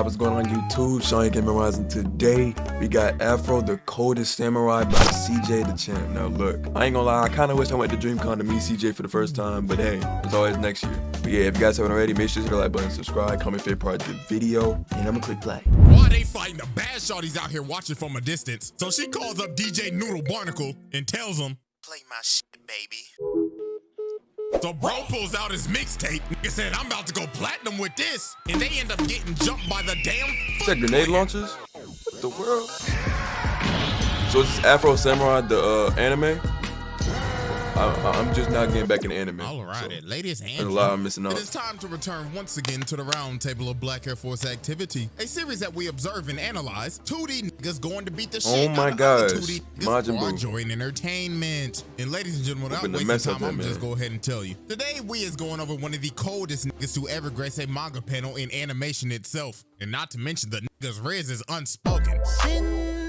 What's going on YouTube? Sean here memorizing. Today we got Afro, the coldest samurai by cjdachamp. Now look, I ain't gonna lie, I kinda wish I went to DreamCon to meet CJ for the first time, but hey, it's always next year. But yeah, if you guys haven't already, make sure to hit the like button, subscribe, comment favorite part of the video, and I'ma click play. Why they fighting the bad shorties out here watching from a distance? So she calls up DJ Noodle Barnacle and tells him, "Play my shit, baby." So bro pulls out his mixtape. Nigga said, "I'm about to go platinum with this," and they end up getting jumped by the damn. Is that grenade launchers? What the world? So is this Afro Samurai the anime? I'm just not getting back in anime. Alright, so ladies and there's a lot I'm missing out. It is time to return once again to the round table of Black Air Force activity, a series that we observe and analyze. 2D niggas going to beat the shit out of other 2D Majin niggas for Buu. enjoying entertainment. And ladies and gentlemen, without wasting time, I'm just go ahead and tell you. Today we is going over one of the coldest niggas to ever grace a manga panel in animation itself. And not to mention the nigga's riz is unspoken.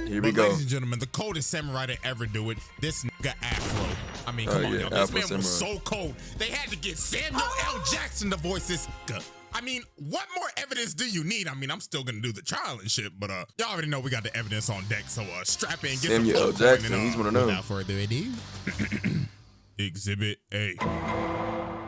Here we go. Ladies and gentlemen, the coldest samurai to ever do it, this nigga Afro. I mean, come on, y'all. This man was so cold. They had to get Samuel L. Jackson to voice this nigga. I mean, what more evidence do you need? I mean, I'm still gonna do the trial and shit, but y'all already know we got the evidence on deck, so strap in, get Samuel L. Jackson, he's one of them. Without further ado, Exhibit A.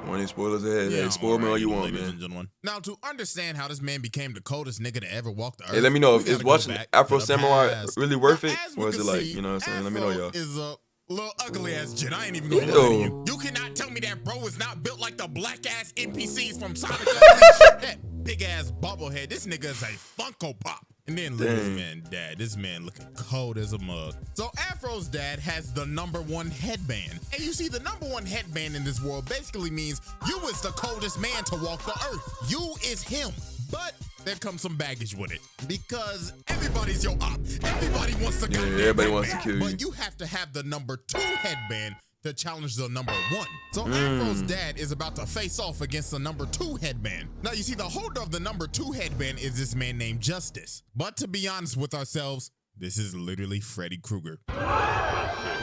Warning, spoilers ahead. Hey, spoil me all you want, man. Now, to understand how this man became the coldest nigga to ever walk the earth. Hey, let me know, is watching Afro Samurai really worth it? Or is it like, you know what I'm saying? Let me know, y'all. Is a little ugly ass jit. I ain't even gonna lie to you. You cannot tell me that bro is not built like the black ass NPCs from Sonic Unleashed. That big ass bobblehead. This nigga is a Funko Pop. And then look at this man dad. This man looking cold as a mug. So Afro's dad has the #1 headband. And you see, the #1 headband in this world basically means you is the coldest man to walk the earth. You is him. But there comes some baggage with it, because everybody's your op. Everybody wants to everybody wants to kill you. But you have to have the #2 headband to challenge the #1. So Afro's dad is about to face off against the #2 headband. Now you see, the holder of the #2 headband is this man named Justice. But to be honest with ourselves, this is literally Freddy Krueger.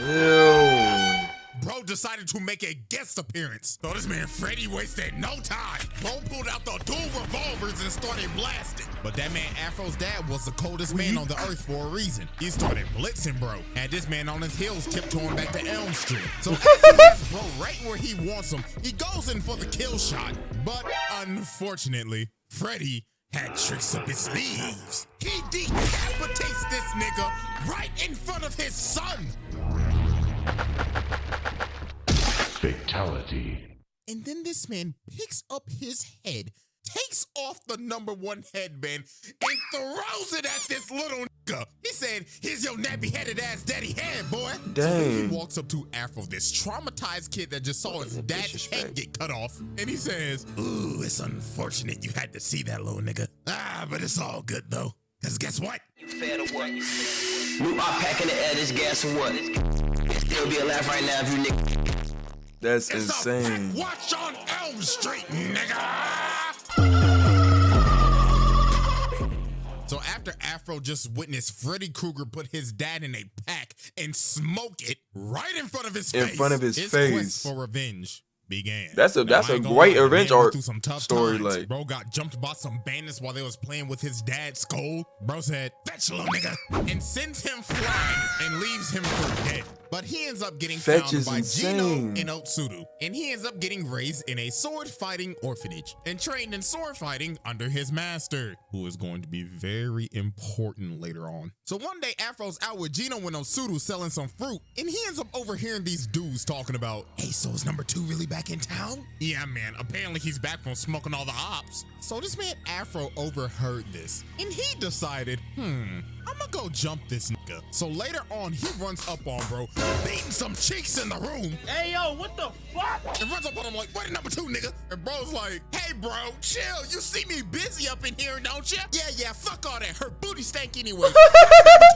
Ew. Bro decided to make a guest appearance. So this man Freddy wasted no time. Bro pulled out the dual revolvers and started blasting. But that man Afro's dad was the coldest man on the earth for a reason. He started blitzing bro. Had this man on his heels tiptoeing back to Elm Street. So as he has bro right where he wants him, he goes in for the kill shot. But unfortunately, Freddy had tricks up his sleeves. He decapitates this nigga right in front of his son. Fatality. And then this man picks up his head, takes off the #1 headband, and throws it at this little nigga. He said, "Here's your nappy-headed ass daddy head, boy." Dang. So then he walks up to Afro, this traumatized kid that just saw his dad's head get cut off, and he says, "Ooh, it's unfortunate you had to see that little nigga. But it's all good though, because guess what? You fed or what? New op pack in the air, this gas or what? Still be alive right now if you nigga. That's It's insane. A watch on Elm Street, nigga." So after Afro just witnessed Freddy Krueger put his dad in a pack and smoke it right in front of his face, his quest for revenge began. That's a great revenge art story. Like, bro got jumped by some bandits while they was playing with his dad's skull. Bro said, "Fetch, little nigga," and sends him flying and leaves him for dead. But he ends up getting found by Gino and Otsuru, and he ends up getting raised in a sword-fighting orphanage and trained in sword fighting under his master, who is going to be very important later on. So one day, Afro's out with Gino and Otsuru selling some fruit, and he ends up overhearing these dudes talking about, "Hey, so is #2 really back in town?" "Yeah, man, apparently he's back from smoking all the ops." So this man Afro overheard this, and he decided, I'ma go jump this nigga. So later on, he runs up on bro, beating some cheeks in the room. "Hey, yo, what the fuck?" And runs up on him like, "What, #2, nigga?" And bro's like, "Hey, bro, chill. You see me busy up in here, don't ya?" Yeah, fuck all that. Her booty stank anyway.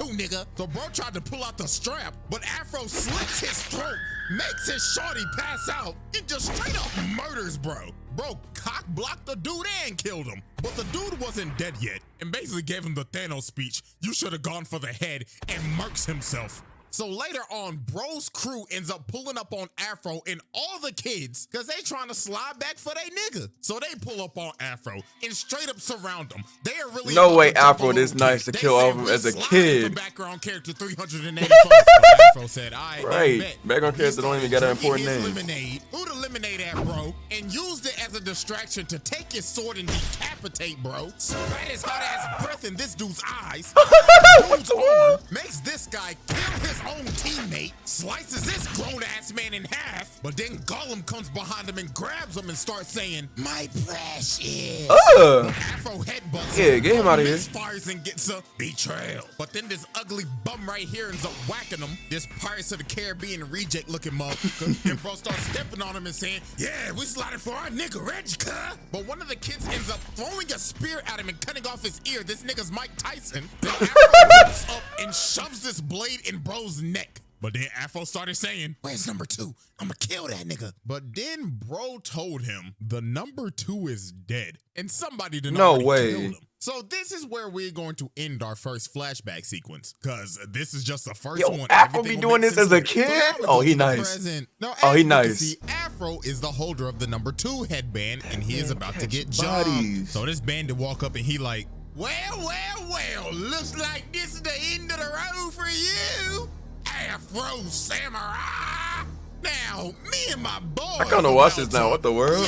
#2, nigga. So bro tried to pull out the strap, but Afro slits his throat, makes his shorty pass out, and just straight up murders bro. Bro cock blocked the dude and killed him. But the dude wasn't dead yet, and basically gave him the Thanos speech, "You should have gone for the head," and murks himself. So later on, bro's crew ends up pulling up on Afro and all the kids because they trying to slide back for they nigga. So they pull up on Afro and straight up surround him. They are really no way Afro this nice to kill off him as a kid. Background character 385. Afro said, "I right. Background character don't even got an important name." Lemonade. Who the lemonade at, bro? And used it as a distraction to take his sword and decapitate, bro. Spread his hot ass breath in this dude's eyes. Dude's arm makes this guy kill his own teammate, slices this grown-ass man in half, but then Gollum comes behind him and grabs him and starts saying, "My precious." Afro headbutts get him out of here. Fires and gets a betrayal. But then this ugly bum right here ends up whacking him, this Pirates of the Caribbean reject looking motherfucker. And bro starts stepping on him and saying, "Yeah, we slotted for our nigga Reggie, cuh." But one of the kids ends up throwing a spear at him and cutting off his ear. This nigga's Mike Tyson. Then Afro jumps up and shoves this blade in bro's neck. But then Afro started saying, "Where's number 2? I'ma kill that nigga." But then bro told him the number 2 is dead and somebody didn't already kill him. So this is where we're going to end our first flashback sequence, because this is just the first one. Afro be doing this as a kid? Oh, he nice. No, oh, he nice. See, Afro is the holder of the number 2 headband, and he is about to get jumped. So this bandit walk up and he like, well, looks like this is the end of the road for you, Afro Samurai. Now, me and my boys. I kinda watch this now. What the world?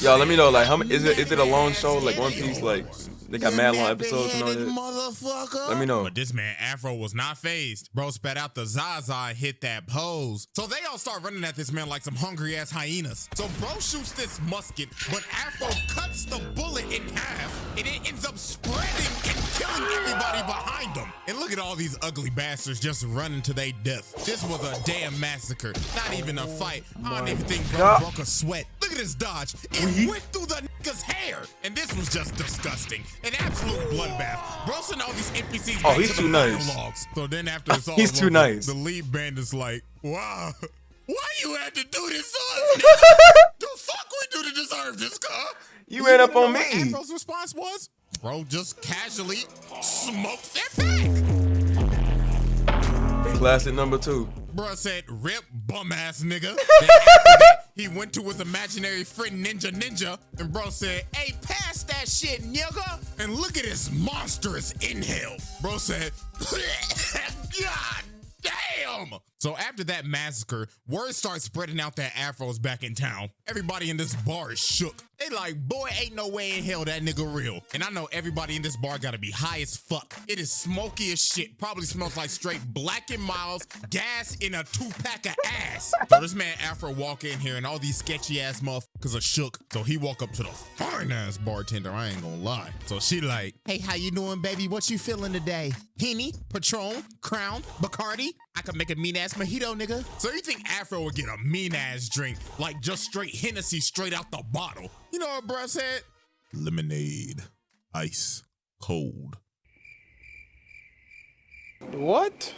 Y'all, let me know. Like, how many? Is it a long show? Like One Piece? Like they got mad long episodes and all that. Let me know. But this man Afro was not phased. Bro spat out the Zaza and hit that pose. So they all start running at this man like some hungry ass hyenas. So bro shoots this musket, but Afro cuts the bullet in half, and it ends up spreading and killing everybody behind him. And look at all these ugly bastards just running to their death. This was a damn massacre. Not even a fight. I don't even think bro broke a sweat. Look at this dodge. It went through the nigga's hair. And this was just disgusting. An absolute bloodbath. Bro sent all these NPCs back he's to too the nice. logs. So then after it's all he's too nice. The lead band is like, wow, why you had to do this to us, nigga? The fuck we do to deserve this, car? You ran up on me. Afro's response was, bro just casually smoked their back. Classic number 2. Bruh said, "Rip bum ass nigga." Then after that, he went to his imaginary friend Ninja, and bro said, "Hey, pass that shit, nigga." And look at his monstrous inhale. Bro said, "God damn." So after that massacre, word starts spreading out that Afro's back in town. Everybody in this bar is shook. They like, boy, ain't no way in hell that nigga real. And I know everybody in this bar gotta be high as fuck. It is smoky as shit. Probably smells like straight Black and Miles, gas in a 2-pack of ass. So this man Afro walk in here and all these sketchy ass motherfuckers are shook. So he walk up to the fine ass bartender, I ain't gonna lie. So she like, "Hey, how you doing, baby? What you feeling today? Henny, Patron, Crown, Bacardi? I could make a mean ass mojito, nigga." So you think Afro would get a mean ass drink, like just straight Hennessy straight out the bottle? You know what bruh said? Lemonade, ice, cold. What?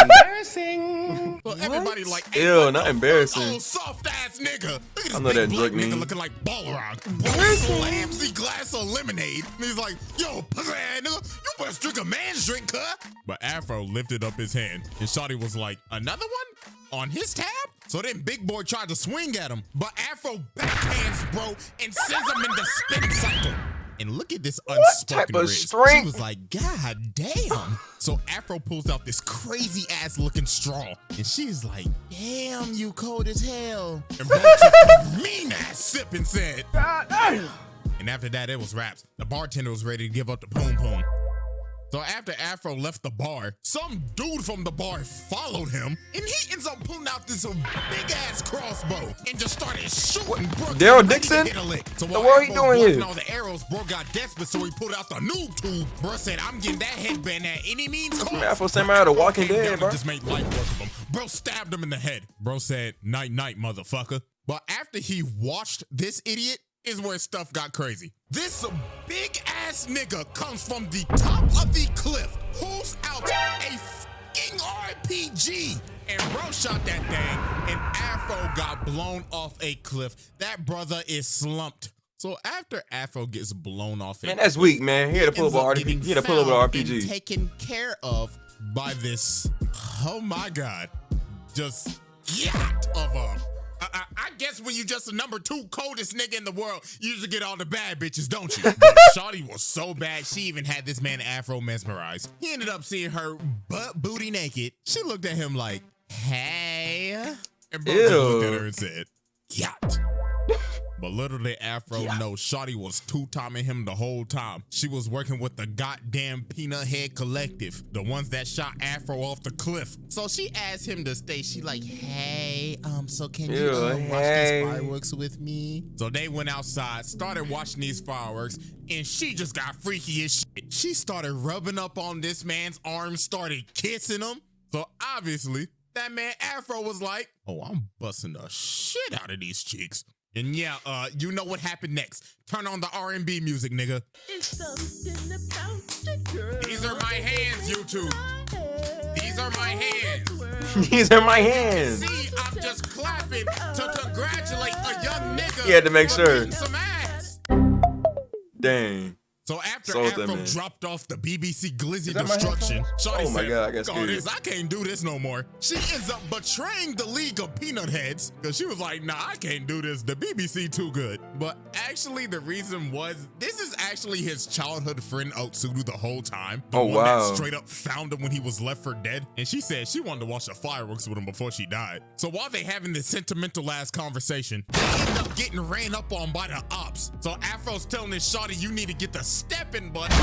Embarrassing. Well, everybody like, ew, not embarrassing. Oh, soft ass nigga. Look at this I know big that black drug nigga mean. looking like Balrog. Bro slams the glass of lemonade, and he's like, "Yo, pussy ass nigga, you must drink a man's drink, huh?" But Afro lifted up his hand, and Shawty was like, "Another one? On his tab?" So then Big Boy tried to swing at him, but Afro backhands bro and sends him in the spin cycle. And look at this unspoken ridge. She was like, "God damn." So Afro pulls out this crazy ass looking straw, and she's like, "Damn, you cold as hell." And bro took a mean ass sip and said, "God damn." And after that, it was raps. The bartender was ready to give up the poom poom. So after Afro left the bar, some dude from the bar followed him, and he ends up pulling out this big ass crossbow and just started shooting. Daryl Dixon? So what are you doing here? All the arrows, bro got desperate, so he pulled out the noob tube. Bro said, "I'm getting that headband at any means possible." Afro Samurai, The Walking Dead, bro. Just made light work of him. Bro stabbed him in the head. Bro said, "Night, night, motherfucker." But after he watched this idiot, is where stuff got crazy. This big ass nigga comes from the top of the cliff, pulls out a fucking RPG, and bro shot that thing, and Afro got blown off a cliff. That brother is slumped. So after Afro gets blown off, man, that's weak, man. He had to pull up an RPG. He had to pull up an RPG. Taken care of by this Oh my God. Just yacht of a. I guess when you just the number 2 coldest nigga in the world, you usually get all the bad bitches, don't you? But shawty was so bad, she even had this man Afro mesmerized. He ended up seeing her butt booty naked. She looked at him like, hey. And bro just looked at her and said, yacht. But little did Afro know shawty was two-timing him the whole time. She was working with the goddamn Peanut Head Collective, the ones that shot Afro off the cliff. So she asked him to stay. She like, hey, so can you watch these fireworks with me? So they went outside, started watching these fireworks, and she just got freaky as shit. She started rubbing up on this man's arm, started kissing him. So obviously, that man Afro was like, oh, I'm busting the shit out of these cheeks. And yeah, you know what happened next. Turn on the R&B music, nigga. It's something about the girl. These are my hands, YouTube. These are my hands. These are my hands. See, I'm just clapping to congratulate a young nigga. He had to make sure. Getting some ass. Dang. So after Sold Afro that man. dropped off the BBC Glizzy Destruction, shawty Oh my said, God, I got "Fuck all scared." this, I can't do this no more." She ends up betraying the League of Peanut Heads because she was like, nah, I can't do this. The BBC too good. But actually the reason was, this is actually his childhood friend Otsudu the whole time. The Oh, one wow. that straight up found him when he was left for dead. And she said she wanted to watch the fireworks with him before she died. So while they having this sentimental ass conversation, they end up getting ran up on by the ops. So Afro's telling this shawty, you need to get the stepping button.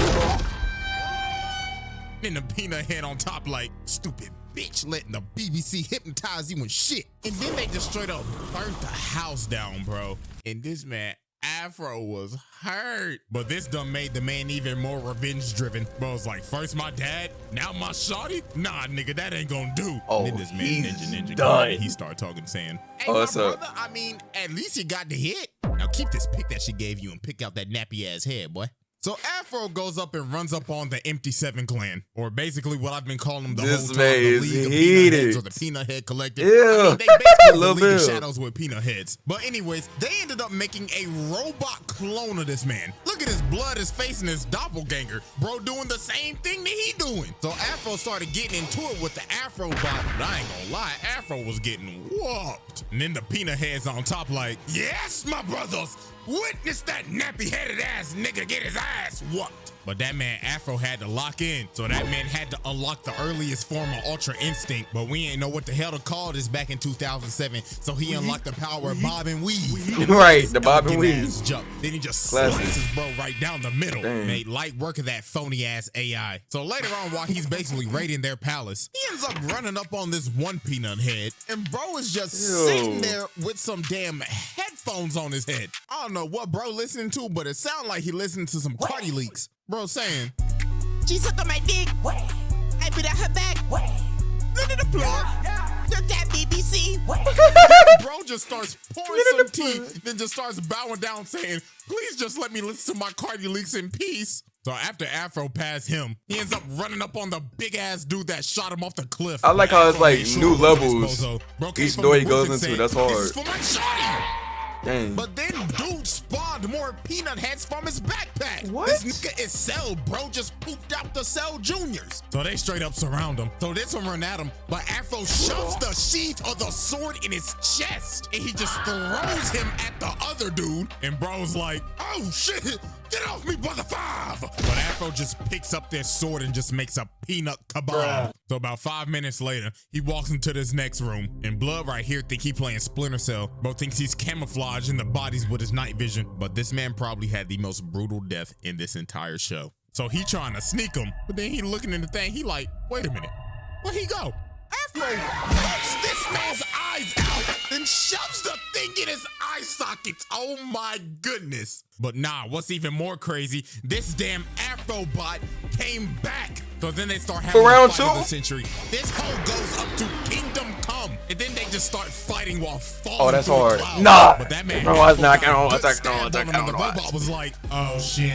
And the Peanut Head on top like, stupid bitch letting the BBC hypnotize you and shit. And then they just straight up burnt the house down, bro. And this man Afro was hurt. But this done made the man even more revenge driven. Bro, it's like, first my dad, now my shawty? Nah, nigga, that ain't gonna do. Oh, And then this man he's Ninja done. he started talking, saying, hey, Oh, my what's up? brother, I mean, at least you got the hit. Now keep this pick that she gave you and pick out that nappy ass head, boy. So Afro goes up and runs up on the Empty Seven clan, or basically what I've been calling them the This whole time, man the is League of Peanut heated. Heads or the Peanut Head Collective. Ew. I mean, they basically Lil' the League of Bill. Shadows with peanut heads. But anyways, they ended up making a robot clone of this man. Look at his blood, his face, and his doppelganger. Bro doing the same thing that he doing. So Afro started getting into it with the Afro bot, but I ain't gonna lie, Afro was getting whooped. And then the Peanut Heads on top like, yes, my brothers, witness that nappy-headed ass nigga get his ass whooped. But that man Afro had to lock in, so that man had to unlock the earliest form of Ultra Instinct, but we ain't know what the hell to call this back in 2007, so he unlocked the power of Bob and Weave. Right, the Bob and Weave. Ass jump. Then he just Classic. slices bro right down the middle. Dang. Made light work of that phony ass AI. So later on, while he's basically raiding their palace, he ends up running up on this one peanut head, and bro is just sitting there with some damn headphones on his head. I don't know what bro listening to, but it sounded like he listened to some Cardi leaks. Bro saying, She sucked on my dick. I beat out her back. look at the plug. Look that BBC. Bro just starts pouring some tea, then just starts bowing down saying, please just let me listen to my Cardi leaks in peace. So after Afro passed him, he ends up running up on the big ass dude that shot him off the cliff. I like how it's Afro like made new to look at his levels. bozo. Bro came Each from door the he roof goes and into, said, that's this is hard. for my shawty. Dang. But then dude spawned more peanut heads from his backpack. What? This nigga is Cell, bro. Just pooped out the Cell Juniors. So they straight up surround him. So this one run at him, but Afro shoves the sheath of the sword in his chest, and he just throws him at the other dude. And bro's like, oh shit, get off me, brother five. But Afro just picks up their sword and just makes a peanut kebab. So about 5 minutes later, he walks into this next room, and Blood right here think he playing Splinter Cell. Bro thinks he's camouflaging the bodies with his night vision, but this man probably had the most brutal death in this entire show. So he trying to sneak him, but then he looking in the thing, he like, wait a minute, where'd he go? Afro pokes this man's eyes out, then shoves the thing in his eye sockets. Oh my goodness. But nah, what's even more crazy, this damn Afro bot came back. So then they start having For round the fight of the two? century. This hoe goes up to Kingdom Come, and then they just start fighting while falling. Oh, that's through the hard. clouds. Nah. But that man, Bro, I was Afro not got gonna a good attack, stab no, on attack, him, no, and the no, robot was like, oh shit,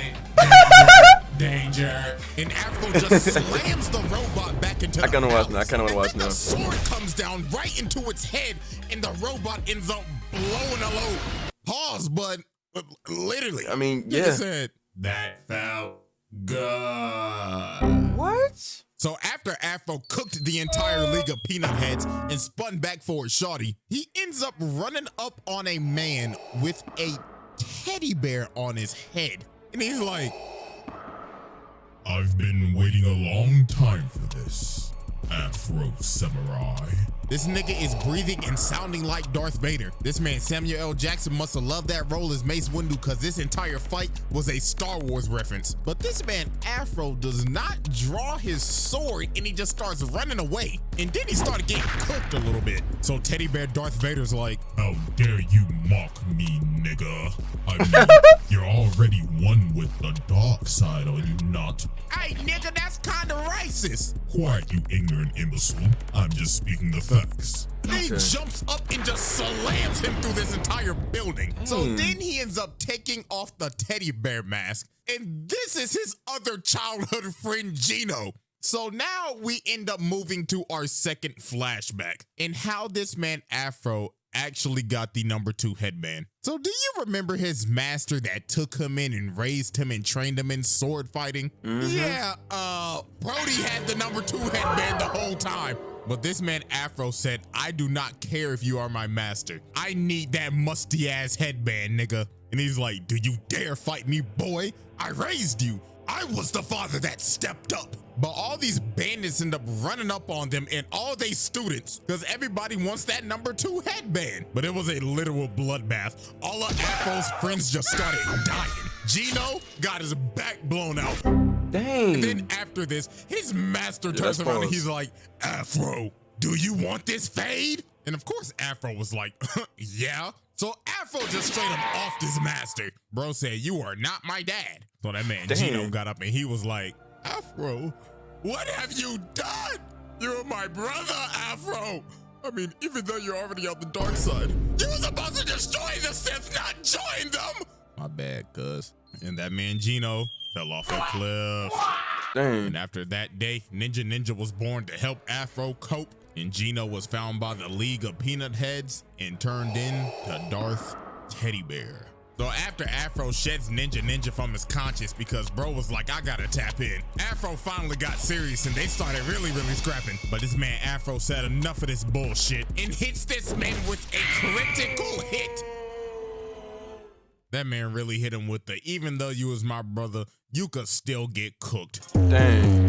danger. And Afro just slams the robot back into the I kinda watch now, I palace. kinda wanna And watch then now. The sword comes down right into its head, and the robot ends up blowing a load. Pause, but literally. I mean, Nigga yeah. said, that felt good. What? So after Afro cooked the entire league of peanut heads and spun back for his shawty, he ends up running up on a man with a teddy bear on his head. And he's like, I've been waiting a long time for this, Afro Samurai. This nigga is breathing and sounding like Darth Vader. This man Samuel L. Jackson must have loved that role as Mace Windu because this entire fight was a Star Wars reference. But this man Afro does not draw his sword and he just starts running away. And then he started getting cooked a little bit. So Teddy Bear Darth Vader's like, how dare you mock me, nigga? I mean, you're already one with the dark side, are you not? hey nigga, that's kinda racist. Quiet, you ignorant imbecile. I'm just speaking the facts. He jumps up and just slams him through this entire building. So then he ends up taking off the teddy bear mask. And this is his other childhood friend, Gino. So now we end up moving to our second flashback and how this man Afro actually got the #2 headband. So do you remember his master that took him in and raised him and trained him in sword fighting? Yeah, Brody had the #2 headband the whole time. But this man Afro said, I do not care if you are my master. I need that musty ass headband, nigga. And he's like, do you dare fight me, boy? I raised you. I was the father that stepped up. But all these bandits end up running up on them and all they students because everybody wants that #2 headband. But it was a literal bloodbath. All of Afro's friends just started dying. Gino got his back blown out. Dang. And then after this, his master turns around and he's like, Afro, do you want this fade? And of course, Afro was like, yeah. So Afro just straight up offed his master. Bro said, you are not my dad. So that man Gino got up and he was like, Afro, what have you done? You're my brother, Afro. I mean, even though you're already on the dark side, you were supposed to destroy the Sith, not join them. My bad, cuz. And that man Gino fell off a cliff. Dang. And after that day, Ninja was born to help Afro cope. And Gino was found by the League of Peanut Heads and turned into Darth Teddy Bear. So after Afro sheds Ninja from his conscience because bro was like, I gotta tap in, Afro finally got serious and they started really scrapping. But this man Afro said enough of this bullshit and hits this man with a critical hit. That man really hit him with the, even though you was my brother, you could still get cooked. Dang.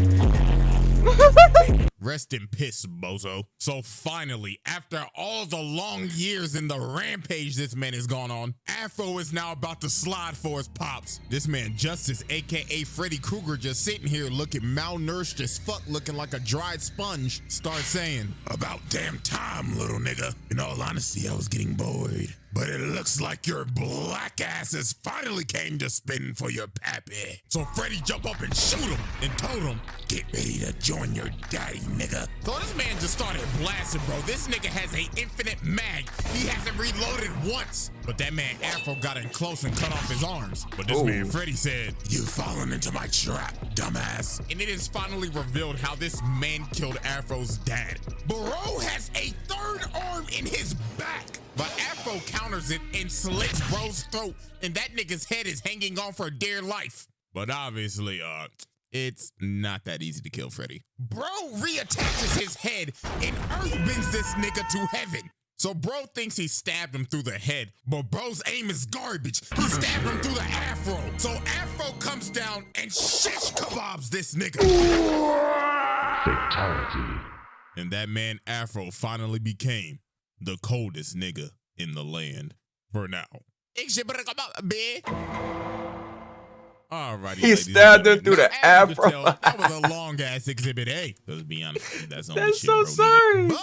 Rest in piss, bozo. So finally, after all the long years in the rampage this man has gone on, Afro is now about to slide for his pops. This man Justice, aka Freddy Krueger, just sitting here looking malnourished as fuck, looking like a dried sponge, starts saying, about damn time, little nigga. In all honesty, I was getting bored. But it looks like your black asses finally came to spin for your pappy. So Freddy jumped up and shoot him and told him, get ready to join your daddy, nigga. So this man just started blasting, bro. This nigga has an infinite mag. He hasn't reloaded once. But that man Afro got in close and cut off his arms. But this man Freddy said, you've fallen into my trap, dumbass. And it is finally revealed how this man killed Afro's dad. Bro has a third arm in his back. But Afro counters it and slits bro's throat, and that nigga's head is hanging on for dear life. But obviously, it's not that easy to kill Freddy. Bro reattaches his head and earthbends this nigga to heaven. So bro thinks he stabbed him through the head, but bro's aim is garbage. He stabbed him through the afro. So Afro comes down and shish kebabs this nigga. Fatality. And that man Afro finally became the coldest nigga in the land for now. Alrighty, he stabbed him through the afro. That was a long ass exhibit A. Let's be honest, that's only That's shit so bro sorry. needed.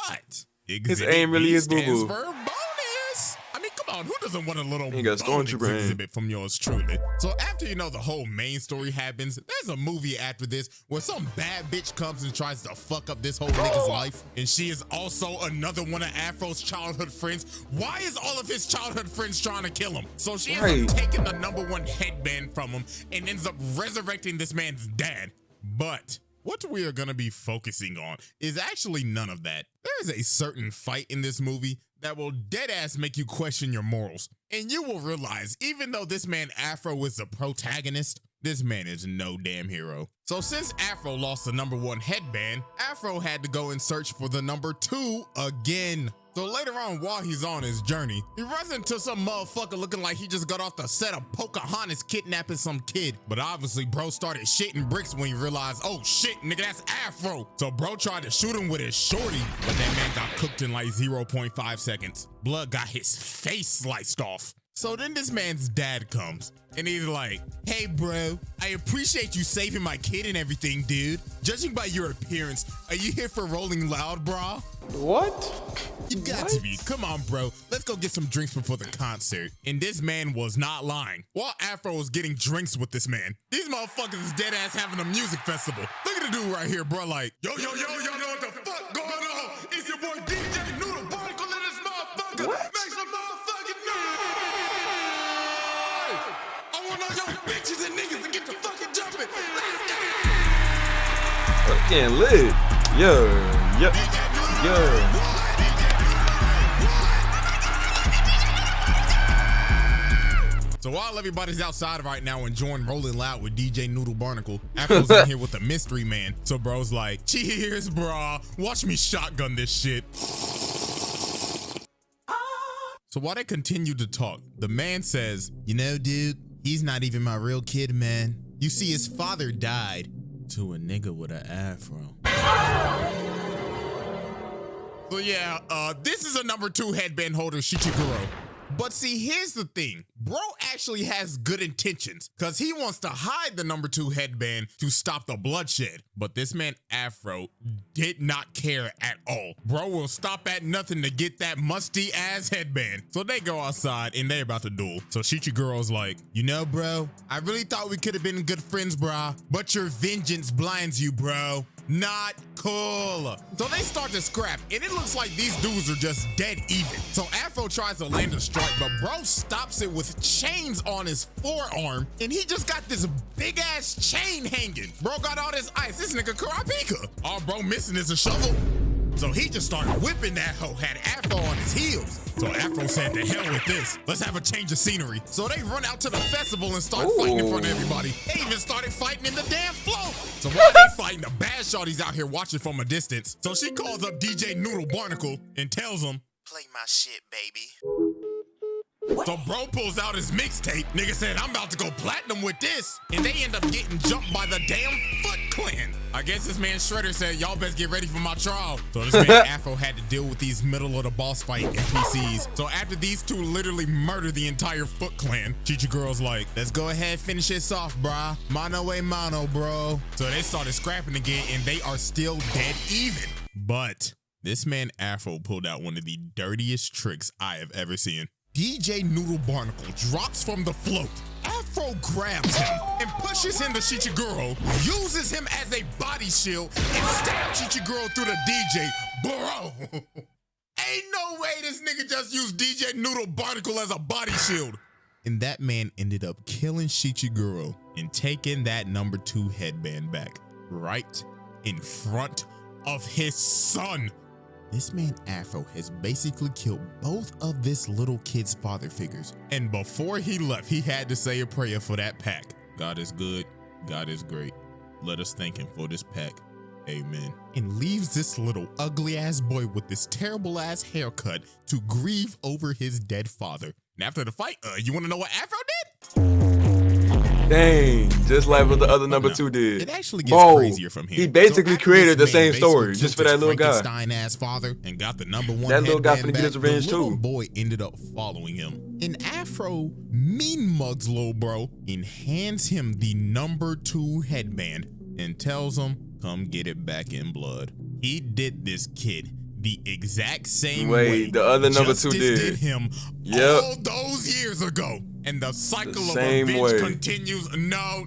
But His aim really is boo boo. for bonus. I mean, come on, who doesn't want a little He got bonus stormtrooper aim. exhibit from yours truly? So after you know the whole main story happens, there's a movie after this where some bad bitch comes and tries to fuck up this whole nigga's life, and she is also another one of Afro's childhood friends. Why is all of his childhood friends trying to kill him? So she ends up taking the #1 headband from him and ends up resurrecting this man's dad. But what we are going to be focusing on is actually none of that. There is a certain fight in this movie that will deadass make you question your morals. And you will realize, even though this man Afro is the protagonist, This man is no damn hero. So since Afro lost the #1 headband, Afro had to go and search for the #2 again. So later on, while he's on his journey, he runs into some motherfucker looking like he just got off the set of Pocahontas kidnapping some kid. But obviously, bro started shitting bricks when he realized, oh shit, nigga, that's Afro. So bro tried to shoot him with his shorty, but that man got cooked in like 0.5 seconds. Blood got his face sliced off. So then this man's dad comes, and he's like, hey bro, I appreciate you saving my kid and everything, dude. Judging by your appearance, are you here for Rolling Loud, brah? What? You got to be. Come on, bro. Let's go get some drinks before the concert. And this man was not lying. While Afro was getting drinks with this man, these motherfuckers is dead ass having a music festival. Look at the dude right here, bro, like, yo, y'all know what the fuck going on? It's your boy DJ Noodle Barnacle in this motherfucker. What? Make some motherfucking noise! I want all your bitches and niggas to get the fucking jumping. Let's get it! Getting lit. Yeah. So while everybody's outside right now enjoying Rolling Loud with DJ Noodle Barnacle, Afro's in here with the mystery man. So bro's like, cheers, brah. Watch me shotgun this shit. So while they continue to talk, the man says, you know, dude, he's not even my real kid, man. You see, his father died to a nigga with an afro. So yeah, this is a #2 headband holder, Shichiguro. But see, here's the thing. Bro actually has good intentions, because he wants to hide the #2 headband to stop the bloodshed. But this man, Afro, did not care at all. Bro will stop at nothing to get that musty-ass headband. So they go outside, and they about to duel. So Shichiguro's like, you know, bro, I really thought we could have been good friends, brah. But your vengeance blinds you, bro. Not cool. So they start to scrap, and it looks like these dudes are just dead even. So Afro tries to land a strike, but bro stops it with chains on his forearm, and he just got this big ass chain hanging. Bro got all this ice. This nigga Karapika. All bro missing is a shovel. So he just started whipping that hoe, had Afro on his heels. So Afro said, to hell with this. Let's have a change of scenery. So they run out to the festival and start fighting in front of everybody. They even started fighting in the damn float. So while they fighting, the bad shorty's out here watching from a distance. So she calls up DJ Noodle Barnacle and tells him, play my shit, baby. So bro pulls out his mixtape. Nigga said, I'm about to go platinum with this. And they end up getting jumped by the damn Foot Clan. I guess this man Shredder said, y'all best get ready for my trial. So this man Afro had to deal with these middle of the boss fight NPCs. So after these two literally murder the entire Foot Clan, Chichiguro's like, let's go ahead, finish this off, brah. Mano a mano, bro. So they started scrapping again, and they are still dead even. But this man Afro pulled out one of the dirtiest tricks I have ever seen. DJ Noodle Barnacle drops from the float. Afro grabs him and pushes him to Shichiguro, uses him as a body shield, and stabs Shichiguro through the DJ. Bro, ain't no way this nigga just used DJ Noodle Barnacle as a body shield. And that man ended up killing Shichiguro and taking that #2 headband back right in front of his son. This man Afro has basically killed both of this little kid's father figures. And before he left, he had to say a prayer for that pack. God is good, God is great. Let us thank him for this pack. Amen. And leaves this little ugly ass boy with this terrible ass haircut to grieve over his dead father. And after the fight, you wanna know what Afro did? Dang, just like what the other #2 did. It actually gets crazier from here. He basically created the same story just for that little guy. Frankenstein-ass father and got the #1 That little guy finna back. get his revenge The little too. boy ended up following him. And Afro mean mugs little bro and hands him the #2 headband and tells him, come get it back in blood. He did this kid the exact same way the other #2 Justice did him Yep. all those years ago. And the cycle of same revenge way. continues. No,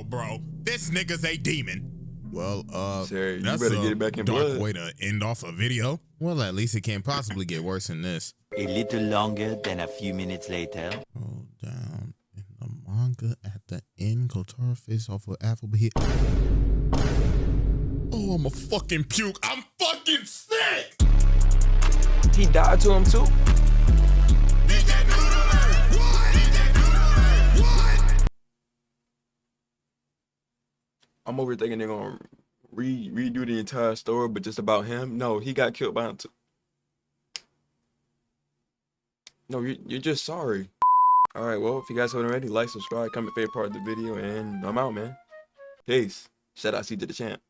bro. This nigga's a demon. Well, Sir, you that's better a get it back in dark blood. way to end off a video. Well, at least it can't possibly get worse than this. A little longer than a few minutes later. Hold down in the manga at the end. Kotaro face off with Afro, but he... Oh, I'm a fucking puke. I'm fucking sick. He died to him too? I'm over thinking they're gonna redo the entire story, but just about him. No, he got killed by him. No, you're just sorry. All right, well, if you guys haven't already, like, subscribe, comment, favorite part of the video, and I'm out, man. Peace. Shout out CJ the Champ.